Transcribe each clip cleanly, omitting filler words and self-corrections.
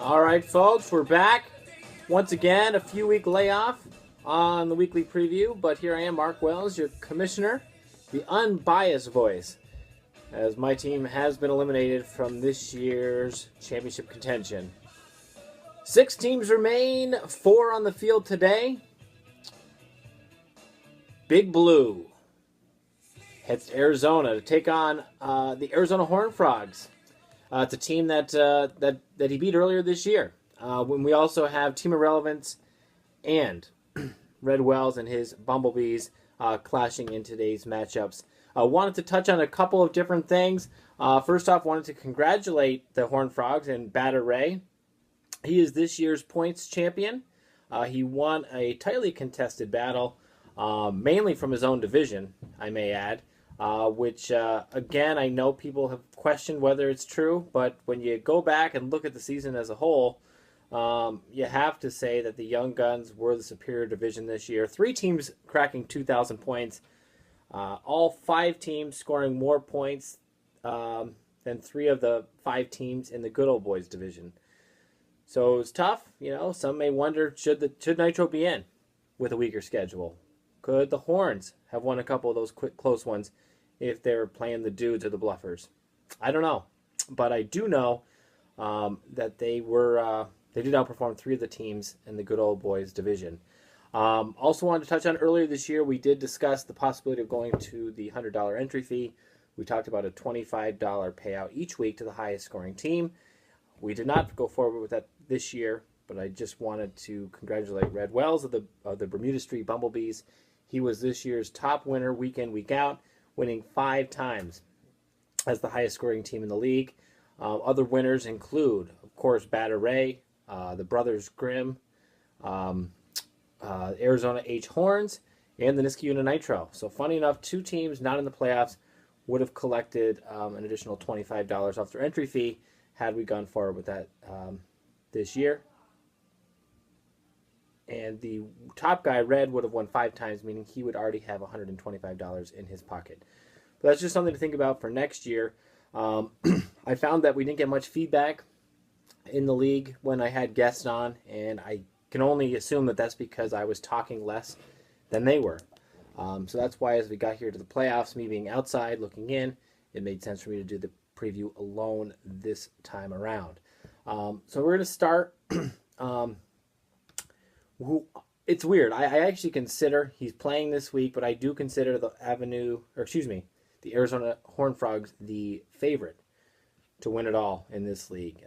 All right, folks, we're back. Once again, a few-week layoff on the weekly preview, but here I am, Mark Wells, your commissioner, the unbiased voice, as my team has been eliminated from this year's championship contention. 6 teams remain, 4 on the field today. Big Blue heads to Arizona to take on the Arizona Horned Frogs. It's a team that he beat earlier this year. When we also have Team Irrelevance and Red Wells and his Bumblebees clashing in today's matchups. Wanted to touch on a couple of different things. First off, wanted to congratulate the Horned Frogs and Batter Ray. He is this year's points champion. He won a tightly contested battle, mainly from his own division, I may add. Which, again, I know people have questioned whether it's true, but when you go back and look at the season as a whole, you have to say that the Young Guns were the superior division this year. 3 teams cracking 2,000 points, all 5 teams scoring more points than 3 of the 5 teams in the Good Old Boys division. So it's tough. Some may wonder, should Nitro be in with a weaker schedule? Could the Horns have won a couple of those close ones if they were playing the Dudes or the Bluffers? I don't know, but I do know that they did outperform 3 of the teams in the Good Old Boys division. Also wanted to touch on earlier this year, we did discuss the possibility of going to the $100 entry fee. We talked about a $25 payout each week to the highest scoring team. We did not go forward with that this year, but I just wanted to congratulate Red Wells of the Bermuda Street Bumblebees. He was this year's top winner week in, week out, winning 5 times as the highest scoring team in the league. Other winners include, of course, Batter Ray, the Brothers Grimm, Arizona H Horns, and the Niskayuna Nitro. So funny enough, 2 teams not in the playoffs would have collected an additional $25 off their entry fee had we gone forward with that this year. And the top guy, Red, would have won 5 times, meaning he would already have $125 in his pocket. But that's just something to think about for next year. I found that we didn't get much feedback in the league when I had guests on, and I can only assume that that's because I was talking less than they were. So that's why as we got here to the playoffs, me being outside looking in, it made sense for me to do the preview alone this time around. So we're going to start... It's weird. I actually consider he's playing this week, but I do consider the Arizona Horned Frogs the favorite to win it all in this league.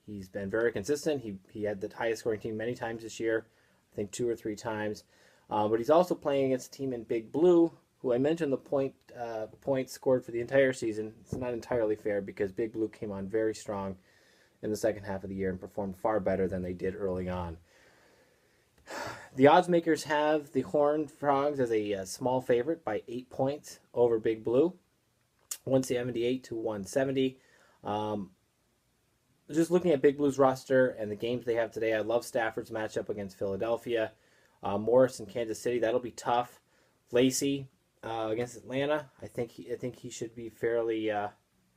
He's been very consistent. He had the highest scoring team many times this year, I think 2 or 3 times. But he's also playing against a team in Big Blue, who I mentioned the points scored for the entire season. It's not entirely fair because Big Blue came on very strong in the second half of the year and performed far better than they did early on. The odds makers have the Horned Frogs as a small favorite by 8 points over Big Blue, 178 to 170. Just looking at Big Blue's roster and the games they have today, I love Stafford's matchup against Philadelphia. Morris in Kansas City, that'll be tough. Lacey against Atlanta, I think he should be fairly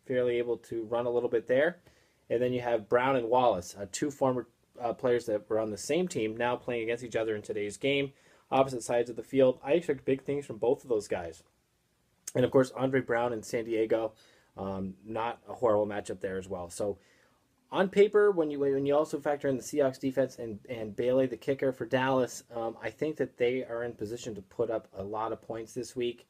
able to run a little bit there. And then you have Brown and Wallace, 2 former players that were on the same team now playing against each other in today's game, opposite sides of the field. I expect big things from both of those guys. And, of course, Andre Brown in San Diego, not a horrible matchup there as well. So, on paper, when you also factor in the Seahawks defense and Bailey, the kicker for Dallas, I think that they are in position to put up a lot of points this week.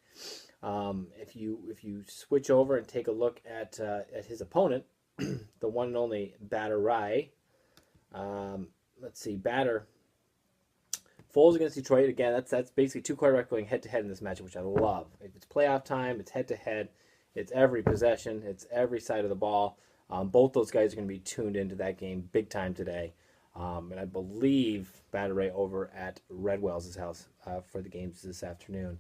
If you switch over and take a look at his opponent, the one and only Batter Ray, let's see, Batter Foles against Detroit. Again, that's basically 2 quarterbacks going head-to-head in this matchup, which I love. If it's playoff time, it's head-to-head. It's every possession. It's every side of the ball. Both those guys are going to be tuned into that game big time today. And I believe Batter Ray over at Red Wells' house for the games this afternoon.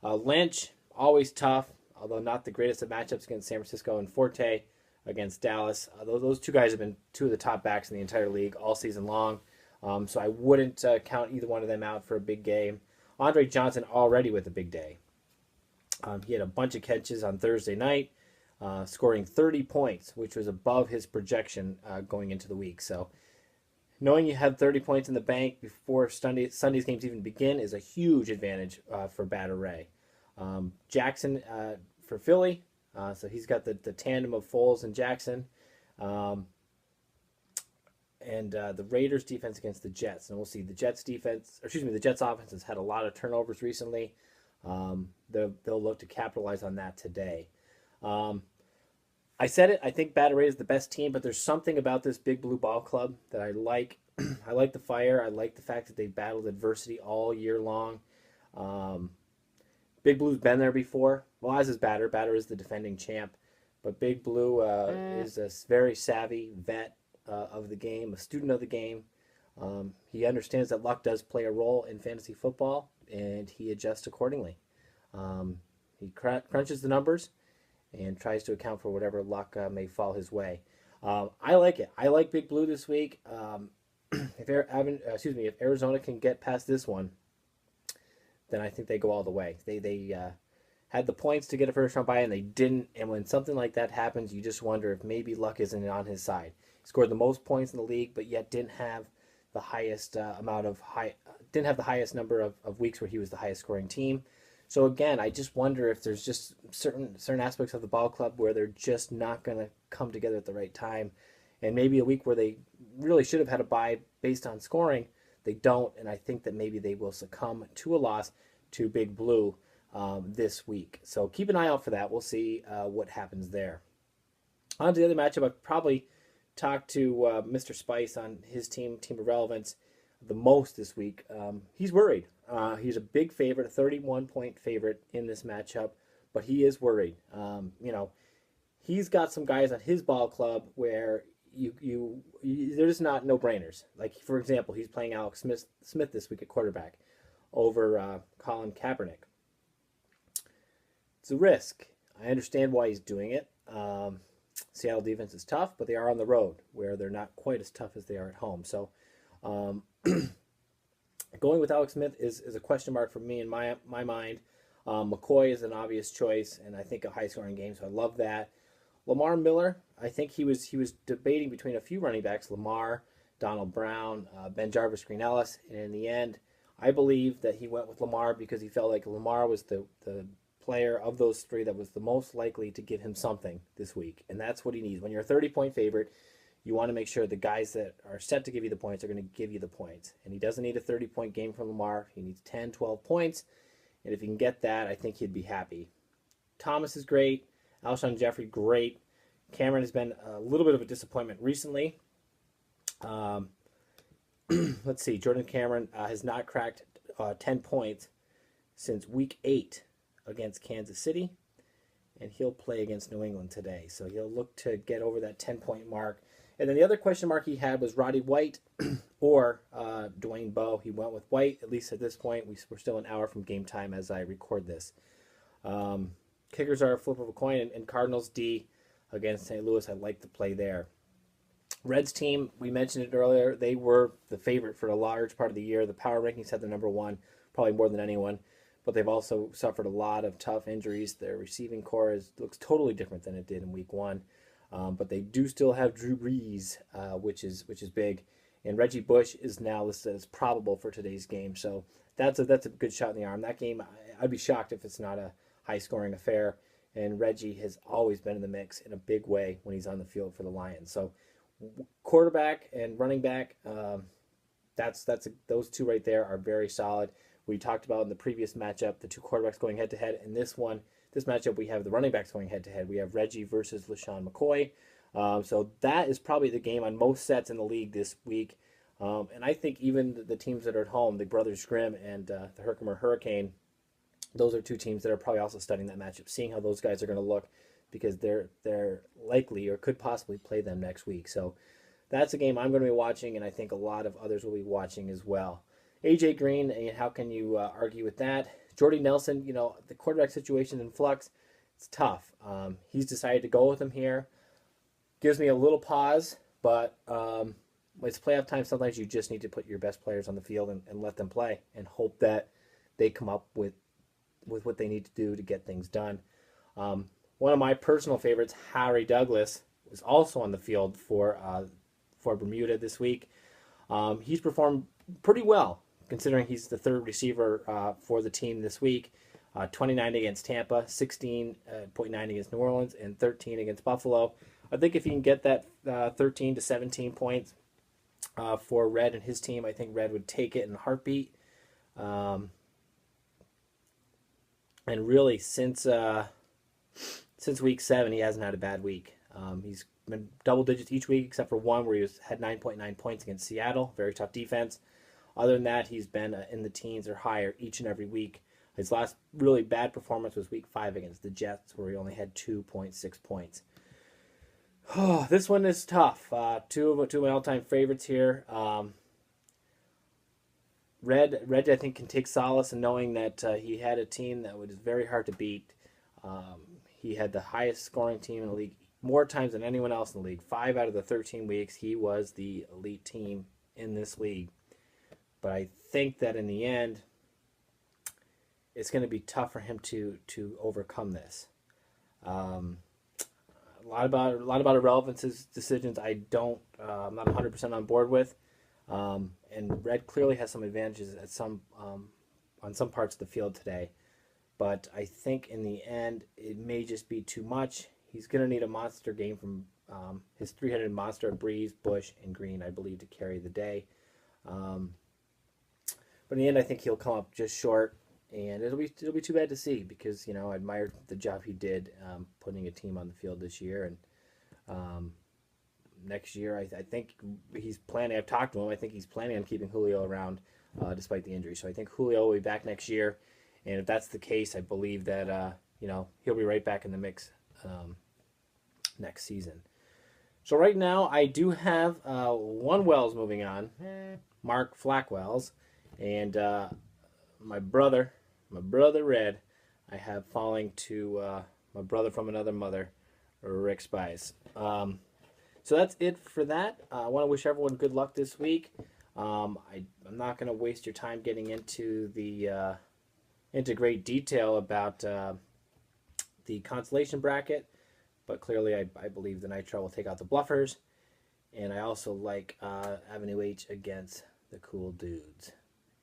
Lynch, always tough, although not the greatest of matchups against San Francisco, and Forte against Dallas. Those 2 guys have been 2 of the top backs in the entire league all season long. So I wouldn't count either one of them out for a big game. Andre Johnson already with a big day. He had a bunch of catches on Thursday night. scoring 30 points, which was above his projection going into the week. So knowing you have 30 points in the bank before Sunday's games even begin is a huge advantage for Batter Ray. Jackson for Philly, so he's got the tandem of Foles and Jackson. And the Raiders' defense against the Jets. And we'll see the Jets' offense has had a lot of turnovers recently. They'll look to capitalize on that today. I said it. I think Batter Ray is the best team, but there's something about this Big Blue Ball Club that I like. I like the fire. I like the fact that they've battled adversity all year long. Big Blue's been there before. Well, as is Batter. Batter is the defending champ. But Big Blue is a very savvy vet of the game, a student of the game. He understands that luck does play a role in fantasy football, and he adjusts accordingly. He crunches the numbers and tries to account for whatever luck may fall his way. I like it. I like Big Blue this week. If Arizona can get past this one, then I think they go all the way. They had the points to get a first round bye, and they didn't. And when something like that happens, you just wonder if maybe luck isn't on his side. He scored the most points in the league, but yet didn't have the highest didn't have the highest number of weeks where he was the highest scoring team. So again, I just wonder if there's just certain aspects of the ball club where they're just not going to come together at the right time, and maybe a week where they really should have had a bye based on scoring, they don't, and I think that maybe they will succumb to a loss to Big Blue this week. So keep an eye out for that. We'll see what happens there. On to the other matchup. I've probably talked to Mr. Spice on his team Irrelevance, the most this week. He's worried. He's a big favorite, a 31-point favorite in this matchup, but he is worried. He's got some guys on his ball club where they're just not no-brainers. Like, for example, he's playing Alex Smith this week at quarterback over Colin Kaepernick. It's a risk. I understand why he's doing it. Seattle defense is tough, but they are on the road where they're not quite as tough as they are at home. So going with Alex Smith is a question mark for me in my mind. McCoy is an obvious choice, and I think a high-scoring game, so I love that. Lamar Miller, I think he was debating between a few running backs, Lamar, Donald Brown, Ben Jarvis, Green Ellis, and in the end, I believe that he went with Lamar because he felt like Lamar was the player of those three that was the most likely to give him something this week, and that's what he needs. When you're a 30-point favorite, you want to make sure the guys that are set to give you the points are going to give you the points, and he doesn't need a 30-point game from Lamar. He needs 10, 12 points, and if he can get that, I think he'd be happy. Thomas is great. Alshon Jeffrey, great. Cameron has been a little bit of a disappointment recently. Let's see. Jordan Cameron has not cracked 10 points since week 8 against Kansas City, and he'll play against New England today. So he'll look to get over that 10-point mark. And then the other question mark he had was Roddy White or Dwayne Bowe. He went with White, at least at this point. We're still an hour from game time as I record this. Kickers are a flip of a coin, and Cardinals D against St. Louis. I like the play there. Reds team, we mentioned it earlier, they were the favorite for a large part of the year. The power rankings had the number one, probably more than anyone, but they've also suffered a lot of tough injuries. Their receiving core looks totally different than it did in week 1, but they do still have Drew Brees, which is big, and Reggie Bush is now listed as probable for today's game. So that's a good shot in the arm. That game, I'd be shocked if it's not a high-scoring affair, and Reggie has always been in the mix in a big way when he's on the field for the Lions. So quarterback and running back, those two right there are very solid. We talked about in the previous matchup the two quarterbacks going head-to-head. In this matchup, we have the running backs going head-to-head. We have Reggie versus LaShawn McCoy. So that is probably the game on most sets in the league this week. And I think even the teams that are at home, the Brothers Grimm and the Herkimer Hurricane, those are two teams that are probably also studying that matchup, seeing how those guys are going to look, because they're likely or could possibly play them next week. So that's a game I'm going to be watching, and I think a lot of others will be watching as well. A.J. Green, and how can you argue with that? Jordy Nelson, the quarterback situation in flux, it's tough. He's decided to go with him here. Gives me a little pause, but when it's playoff time, sometimes you just need to put your best players on the field and let them play and hope that they come up with what they need to do to get things done. One of my personal favorites, Harry Douglas, was also on the field for Bermuda this week. He's performed pretty well, considering he's the third receiver for the team this week. 29 against Tampa, 16.9 against New Orleans, and 13 against Buffalo. I think if he can get that 13 to 17 points for Red and his team, I think Red would take it in a heartbeat. And really, since week 7, he hasn't had a bad week. He's been double digits each week, except for one where he had 9.9 points against Seattle. Very tough defense. Other than that, he's been in the teens or higher each and every week. His last really bad performance was week 5 against the Jets, where he only had 2.6 points. Oh, this one is tough. Two of my all-time favorites here. Red, I think, can take solace in knowing that he had a team that was very hard to beat. He had the highest scoring team in the league more times than anyone else in the league. 5 out of the 13 weeks, he was the elite team in this league. But I think that in the end, it's going to be tough for him to overcome this. A lot about Irrelevance's decisions I'm not 100% on board with. And Red clearly has some advantages at on some parts of the field today. But I think in the end, it may just be too much. He's going to need a monster game from his three-headed monster, Breeze, Bush, and Green, I believe, to carry the day. But in the end, I think he'll come up just short. And it'll be too bad to see because, I admired the job he did putting a team on the field this year. And next year, I think he's planning, I've talked to him, I think he's planning on keeping Julio around despite the injury. So I think Julio will be back next year. And if that's the case, I believe that, he'll be right back in the mix next season. So right now, I do have one Wells moving on, Mark Flackwells. And my brother Red, I have falling to my brother from another mother, Rick Spies. So that's it for that. I want to wish everyone good luck this week. I'm not going to waste your time getting into great detail about the consolation bracket, but clearly I believe the Nitro will take out the Bluffers, and I also like Avenue H against the Cool Dudes.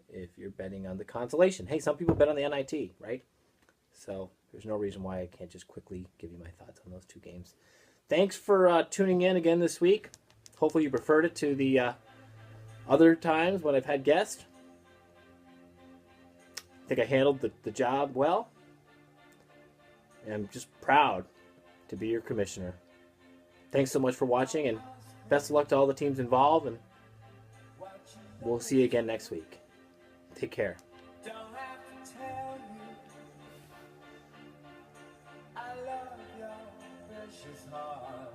If you're betting on the consolation. Hey, some people bet on the NIT, right? So there's no reason why I can't just quickly give you my thoughts on those two games. Thanks for tuning in again this week. Hopefully you preferred it to the other times when I've had guests. I think I handled the job well. And I'm just proud to be your commissioner. Thanks so much for watching, and best of luck to all the teams involved, and we'll see you again next week. Take care. Don't have to tell you, I love your precious heart.